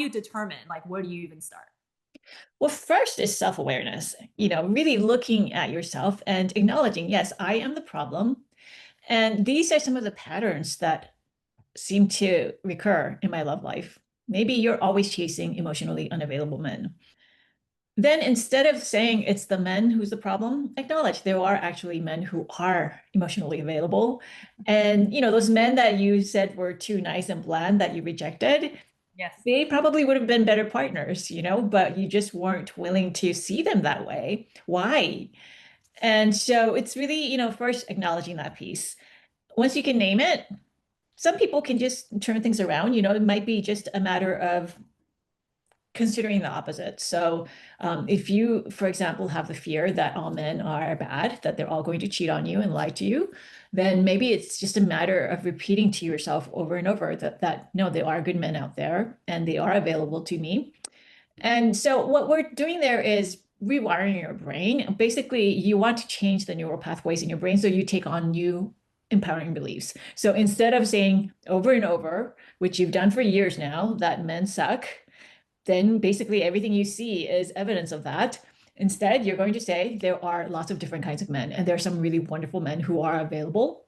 you determine, like, where do you even start? Well, first is self-awareness, really looking at yourself and acknowledging, yes, I am the problem. And these are some of the patterns that seem to recur in my love life. Maybe you're always chasing emotionally unavailable men. Then instead of saying it's the men who's the problem, acknowledge there are actually men who are emotionally available. And, those men that you said were too nice and bland that you rejected, Yes. they probably would have been better partners, but you just weren't willing to see them that way. Why? And so it's really, first acknowledging that piece. Once you can name it, some people can just turn things around. It might be just a matter of considering the opposite. So, if you, for example, have the fear that all men are bad, that they're all going to cheat on you and lie to you, then maybe it's just a matter of repeating to yourself over and over that no, there are good men out there and they are available to me. And so, what we're doing there is rewiring your brain. Basically, you want to change the neural pathways in your brain so you take on new empowering beliefs. So instead of saying over and over, which you've done for years now, that men suck, then basically everything you see is evidence of that. Instead, you're going to say there are lots of different kinds of men, and there are some really wonderful men who are available.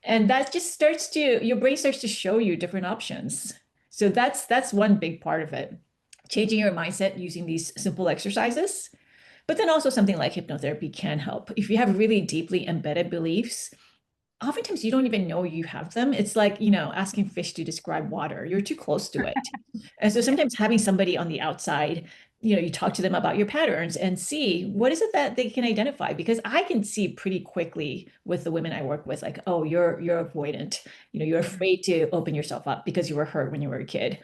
And that just starts to, your brain starts to show you different options. So that's one big part of it. Changing your mindset using these simple exercises. But then also something like hypnotherapy can help. If you have really deeply embedded beliefs, oftentimes you don't even know you have them. It's like, asking fish to describe water. You're too close to it. And so sometimes having somebody on the outside, you talk to them about your patterns and see what is it that they can identify. Because I can see pretty quickly with the women I work with, like, oh, you're avoidant. You're Mhm. afraid to open yourself up because you were hurt when you were a kid.